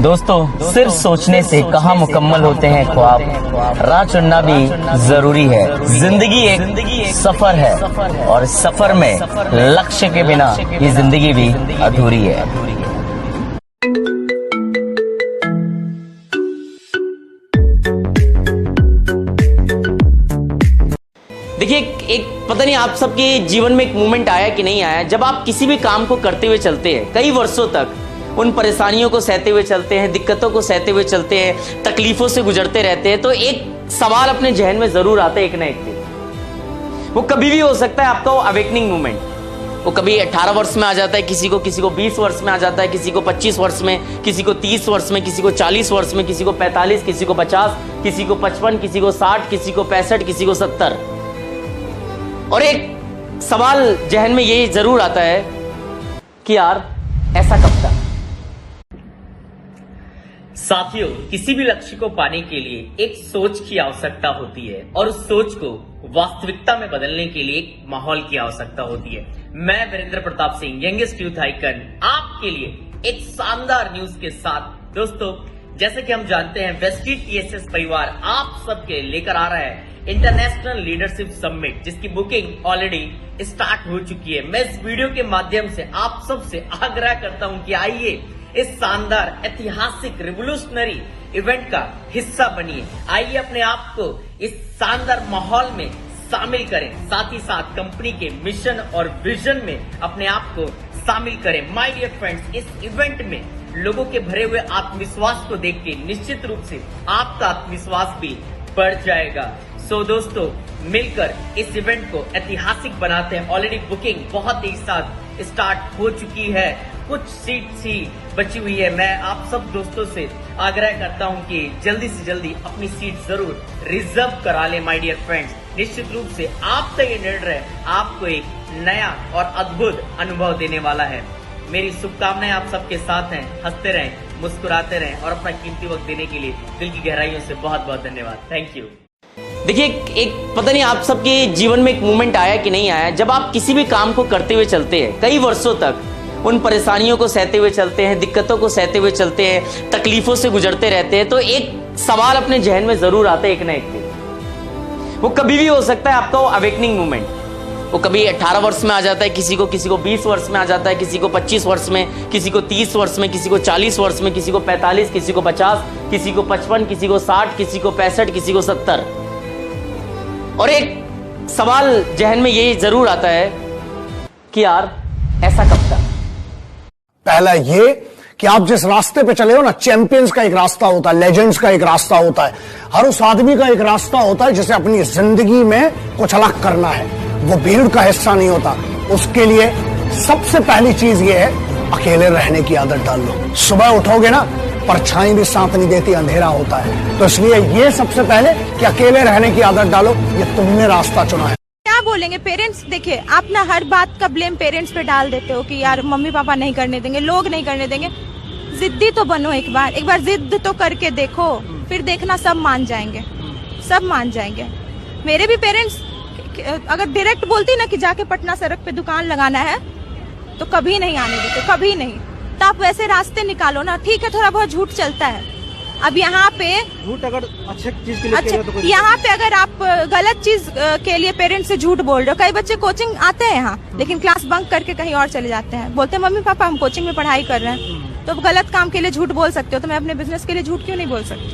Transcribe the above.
दोस्तों सिर्फ सोचने से कहाँ मुकम्मल होते हैं ख्वाब, राह चुनना भी जरूरी है। जिंदगी एक सफर है और इस सफर में लक्ष्य के बिना ये जिंदगी भी अधूरी है। देखिए एक पता नहीं आप सबके जीवन में एक मोमेंट आया कि नहीं आया, जब आप किसी भी काम को करते हुए चलते हैं, कई वर्षों तक उन परेशानियों को सहते हुए चलते हैं, दिक्कतों को सहते हुए चलते हैं, तकलीफों से गुजरते रहते हैं, तो एक सवाल अपने जहन में जरूर आता है एक ना एक दिन। वो कभी भी हो सकता है आपका वो अवेकनिंग मोमेंट। वो कभी 18 वर्ष में आ जाता है, किसी को 20 वर्ष में आ जाता है, किसी को 25 वर्ष में, किसी को 30 वर्ष में, किसी को 40 वर्ष में, किसी को 45, किसी को 50, किसी को 55, किसी को 60, किसी को 65, किसी को 70। और एक सवाल जहन में ये जरूर आता है कि यार ऐसा कब तक। साथियों, किसी भी लक्ष्य को पाने के लिए एक सोच की आवश्यकता होती है और उस सोच को वास्तविकता में बदलने के लिए एक माहौल की आवश्यकता होती है। मैं Virendra Pratap Singh, youngest youth icon, आपके लिए एक शानदार न्यूज के साथ। दोस्तों, जैसे कि हम जानते हैं, वेस्टीज टीएसएस परिवार आप सबके लेकर आ रहा है इंटरनेशनल लीडरशिप समिट, जिसकी बुकिंग ऑलरेडी स्टार्ट हो चुकी है। मैं इस वीडियो के माध्यम से आप सबसे आग्रह करता हूं कि आइए इस शानदार ऐतिहासिक रिवोल्यूशनरी इवेंट का हिस्सा बनिए। आइए अपने आप को इस शानदार माहौल में शामिल करें, साथ ही साथ कंपनी के मिशन और विजन में अपने आप को शामिल करें। माय डियर फ्रेंड्स, इस इवेंट में लोगों के भरे हुए आत्मविश्वास को देख के निश्चित रूप से आपका आत्मविश्वास भी बढ़ जाएगा। सो दोस्तों, मिलकर इस इवेंट को ऐतिहासिक बनाते हैं। ऑलरेडी बुकिंग बहुत ही साथ स्टार्ट हो चुकी है, कुछ सीट्स ही बची हुई है। मैं आप सब दोस्तों से आग्रह करता हूं कि जल्दी से जल्दी अपनी सीट जरूर रिजर्व करा लें। माय डियर फ्रेंड्स, निश्चित रूप से आपका ये निर्णय आपको एक नया और अद्भुत अनुभव देने वाला है। मेरी शुभकामनाएं आप सबके साथ हैं। हंसते रहें, मुस्कुराते रहें और अपना कीमती वक्त देने के लिए दिल की गहराइयों से बहुत बहुत धन्यवाद। Thank you. देखिए एक पता नहीं आप सबके जीवन में एक मोमेंट आया कि नहीं आया, जब आप किसी भी काम को करते हुए चलते हैं, कई वर्षों तक उन परेशानियों को सहते हुए चलते हैं, दिक्कतों को सहते हुए चलते हैं, तकलीफों से गुजरते रहते हैं, तो एक सवाल अपने जहन में जरूर आता है एक ना एक दिन। वो कभी भी हो सकता है आपका वो अवेकनिंग मोमेंट। वो कभी 18 वर्ष में आ जाता है, किसी को 20 वर्ष में आ जाता है, किसी को 25 वर्ष में, किसी को 30 वर्ष में, किसी को 40 वर्ष में, किसी को 45, किसी को 50, किसी को 55, किसी को 60, किसी को 65, किसी को 70। और एक सवाल जहन में ये जरूर आता है कि यार ऐसा कब तक। पहला ये कि आप जिस रास्ते पे चले हो ना, चैंपियंस का एक रास्ता होता है, लेजेंड्स का एक रास्ता होता है, हर उस आदमी का एक रास्ता होता है जिसे अपनी जिंदगी में कुछ अलग करना है। वो भीड़ का हिस्सा नहीं होता। उसके लिए सबसे पहली चीज ये है, अकेले रहने की आदत डाल लो। सुबह उठोगे ना, परछाई भी साथ नहीं देती, अंधेरा होता है। तो इसलिए ये सबसे पहले कि अकेले रहने की आदत डालो। ये तुमने रास्ता चुना है। क्या बोलेंगे पेरेंट्स? देखिए, आप ना हर बात का ब्लेम पेरेंट्स पे डाल देते हो कि यार मम्मी पापा नहीं करने देंगे, लोग नहीं करने देंगे। जिद्दी तो बनो, एक बार जिद तो करके देखो, फिर देखना सब मान जाएंगे, सब मान जाएंगे। मेरे भी पेरेंट्स अगर डायरेक्ट बोलती ना कि जाके पटना सड़क पे दुकान लगाना है, तो कभी नहीं आने देते, कभी नहीं। तो आप वैसे रास्ते निकालो ना। ठीक है, थोड़ा बहुत झूठ चलता है। अब यहाँ पे झूठ अगर अच्छे चीज के लिए तो यहाँ पे अगर आप गलत चीज के लिए पेरेंट्स से झूठ बोल रहे हो, कई बच्चे कोचिंग आते हैं यहाँ, लेकिन क्लास बंक करके कहीं और चले जाते हैं, बोलते हैं मम्मी पापा हम कोचिंग में पढ़ाई कर रहे हैं। तो गलत काम के लिए झूठ बोल सकते हो, तो मैं अपने बिजनेस के लिए झूठ क्यों नहीं बोल सकती?